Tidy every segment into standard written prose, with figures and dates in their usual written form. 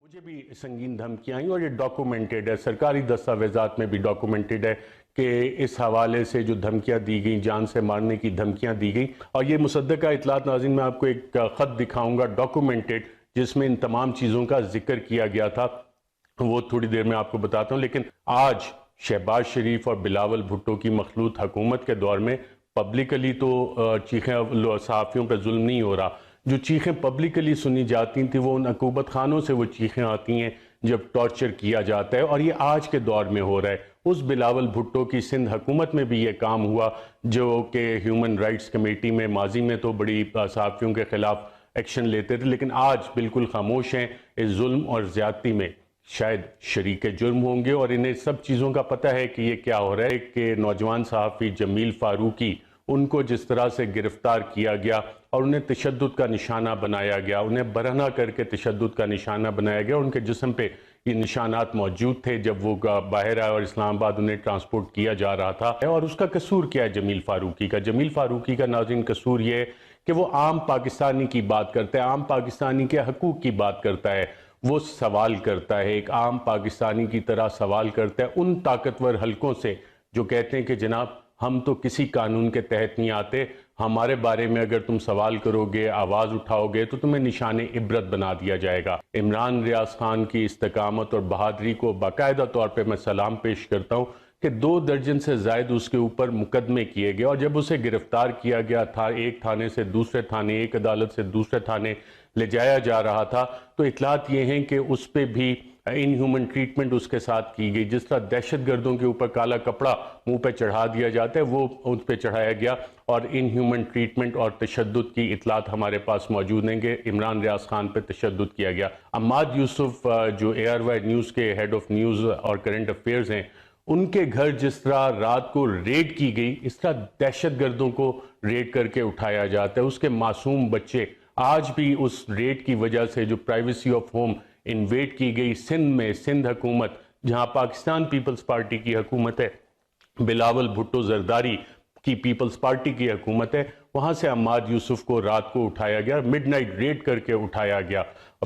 مجھے بھی سنگین دھمکیاں آئیں اور یہ ڈاکومنٹڈ ہے، سرکاری دستاویزات میں بھی ڈاکومنٹڈ ہے کہ اس حوالے سے جو دھمکیاں دی گئیں، جان سے مارنے کی دھمکیاں دی گئیں، اور یہ مصدقہ اطلاعات ناظرین میں آپ کو ایک خط دکھاؤں گا ڈاکومنٹڈ، جس میں ان تمام چیزوں کا ذکر کیا گیا تھا، وہ تھوڑی دیر میں آپ کو بتاتا ہوں۔ لیکن آج شہباز شریف اور بلاول بھٹو کی مخلوط حکومت کے دور میں پبلکلی تو چیخیں صحافیوں پہ ظلم نہیں ہو رہا، جو چیخیں پبلکلی سنی جاتی تھیں وہ ان حکومت خانوں سے وہ چیخیں آتی ہیں جب ٹارچر کیا جاتا ہے، اور یہ آج کے دور میں ہو رہا ہے۔ اس بلاول بھٹو کی سندھ حکومت میں بھی یہ کام ہوا جو کہ ہیومن رائٹس کمیٹی میں ماضی میں تو بڑی صحافیوں کے خلاف ایکشن لیتے تھے، لیکن آج بالکل خاموش ہیں اس ظلم اور زیادتی میں۔ شاید شریک جرم ہوں گے اور انہیں سب چیزوں کا پتہ ہے کہ یہ کیا ہو رہا ہے کہ نوجوان صحافی جمیل فاروقی، ان کو جس طرح سے گرفتار کیا گیا اور انہیں تشدد کا نشانہ بنایا گیا، انہیں برہنہ کر کے تشدد کا نشانہ بنایا گیا، ان کے جسم پہ یہ نشانات موجود تھے جب وہ باہر آئے اور اسلام آباد انہیں ٹرانسپورٹ کیا جا رہا تھا۔ اور اس کا قصور کیا ہے جمیل فاروقی کا؟ جمیل فاروقی کا ناظرین قصور یہ ہے کہ وہ عام پاکستانی کی بات کرتا ہے، عام پاکستانی کے حقوق کی بات کرتا ہے، وہ سوال کرتا ہے، ایک عام پاکستانی کی طرح سوال کرتا ہے ان طاقتور حلقوں سے جو کہتے ہیں کہ جناب ہم تو کسی قانون کے تحت نہیں آتے، ہمارے بارے میں اگر تم سوال کرو گے، آواز اٹھاؤ گے تو تمہیں نشان عبرت بنا دیا جائے گا۔ عمران ریاض خان کی استقامت اور بہادری کو باقاعدہ طور پہ میں سلام پیش کرتا ہوں کہ 2 درجن سے زائد اس کے اوپر مقدمے کیے گئے، اور جب اسے گرفتار کیا گیا تھا، ایک تھانے سے دوسرے تھانے، ایک عدالت سے دوسرے تھانے لے جایا جا رہا تھا، تو اطلاعات یہ ہیں کہ اس پہ بھی ان ہیومن ٹریٹمنٹ اس کے ساتھ کی گئی۔ جس طرح دہشت گردوں کے اوپر کالا کپڑا منہ پہ چڑھا دیا جاتا ہے، وہ ان پہ چڑھایا گیا، اور ان ہیومن ٹریٹمنٹ اور تشدد کی اطلاعات ہمارے پاس موجود ہیں کہ عمران ریاض خان پہ تشدد کیا گیا۔ عماد یوسف جو ARY نیوز کے ہیڈ آف نیوز اور کرنٹ افیئرز ہیں، ان کے گھر جس طرح رات کو ریڈ کی گئی، اس طرح دہشت گردوں کو ریڈ کر کے اٹھایا جاتا ہے۔ اس کے معصوم بچے آج بھی اس ریڈ کی وجہ سے جو پرائیویسی آف ہوم انویڈ کی گئی سندھ میں، سندھ حکومت جہاں پاکستان پیپلز پارٹی کی حکومت ہے، بلاول بھٹو زرداری کی پیپلز پارٹی کی حکومت ہے، وہاں سے عماد یوسف کو رات کو اٹھایا گیا، مڈ نائٹ ریڈ کر کے اٹھایا گیا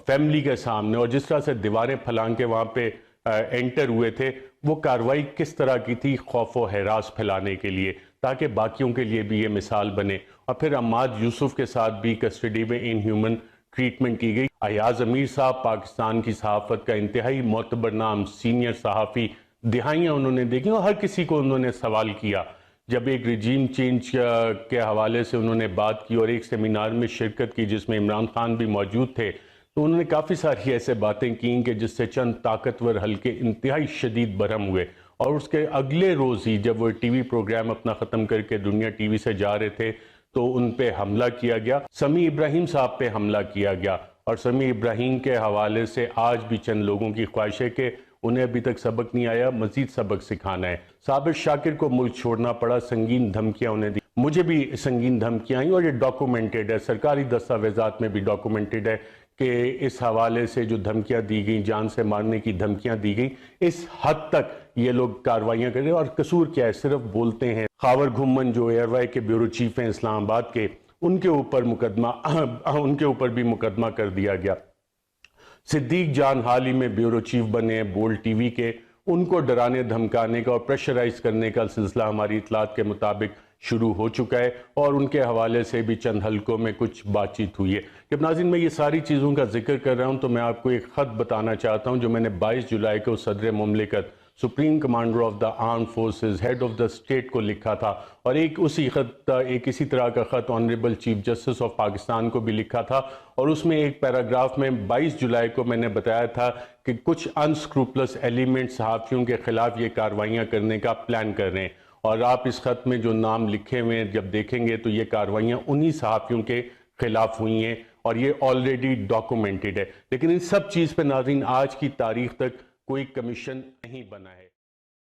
فیملی کے سامنے، اور جس طرح سے دیواریں پھلانگ کے وہاں پہ انٹر ہوئے تھے، وہ کارروائی کس طرح کی تھی؟ خوف و ہراس پھیلانے کے لیے، تاکہ باقیوں کے لیے بھی یہ مثال بنے۔ اور پھر عماد یوسف کے ساتھ بھی کسٹڈی میں ان ہیومن ٹریٹمنٹ کی گئی۔ ایاز امیر صاحب پاکستان کی صحافت کا انتہائی معتبر نام، سینئر صحافی، دہائیاں انہوں نے دیکھی اور ہر کسی کو انہوں نے سوال کیا۔ جب ایک رجیم چینج کے حوالے سے انہوں نے بات کی اور ایک سیمینار میں شرکت کی جس میں عمران خان بھی موجود تھے، تو انہوں نے کافی ساری ایسے باتیں کیں کہ جس سے چند طاقتور حلقے انتہائی شدید برہم ہوئے، اور اس کے اگلے روز ہی جب وہ ٹی وی پروگرام اپنا ختم کر کے دنیا ٹی وی سے جا رہے تھے تو ان پہ حملہ کیا گیا، سمیع ابراہیم صاحب پہ حملہ کیا گیا، اور سمیع ابراہیم کے حوالے سے آج بھی چند لوگوں کی خواہش ہے کہ انہیں ابھی تک سبق نہیں آیا، مزید سبق سکھانا ہے۔ صابر شاکر کو ملک چھوڑنا پڑا، سنگین دھمکیاں انہیں دی۔ مجھے بھی سنگین دھمکیاں آئیں اور یہ ڈاکومنٹڈ ہے، سرکاری دستاویزات میں بھی ڈاکومنٹڈ ہے کہ اس حوالے سے جو دھمکیاں دی گئیں، جان سے مارنے کی دھمکیاں دی گئیں، اس حد تک یہ لوگ کاروائیاں کر رہے ہیں، اور قصور کیا ہے؟ صرف بولتے ہیں۔ خاور گھمن جو ARY کے بیورو چیف ہیں اسلام آباد کے، ان کے اوپر بھی مقدمہ کر دیا گیا۔ صدیق جان حال ہی میں بیورو چیف بنے ہیں بولڈ ٹی وی کے، ان کو ڈرانے دھمکانے کا اور پریشرائز کرنے کا سلسلہ ہماری اطلاعات کے مطابق شروع ہو چکا ہے، اور ان کے حوالے سے بھی چند حلقوں میں کچھ بات چیت ہوئی ہے۔ جب ناظرین میں یہ ساری چیزوں کا ذکر کر رہا ہوں تو میں آپ کو ایک خط بتانا چاہتا ہوں جو میں نے 22 جولائی کو صدر مملکت، supreme commander of the arm forces, head of the state کو لکھا تھا، اور ایک اسی طرح کا خط honourable chief justice of Pakistan کو بھی لکھا تھا، اور اس میں ایک پیراگراف میں 22 جولائی کو میں نے بتایا تھا کہ کچھ انسکروپلس ایلیمنٹ صحافیوں کے خلاف یہ کاروائیاں کرنے کا پلان کر رہے ہیں، اور آپ اس خط میں جو نام لکھے ہوئے ہیں جب دیکھیں گے تو یہ کاروائیاں انہی صحافیوں کے خلاف ہوئی ہیں، اور یہ آلریڈی ڈاکومنٹڈ ہے۔ لیکن ان سب چیز پہ ناظرین آج کی تاریخ تک کوئی کمیشن نہیں بنا ہے۔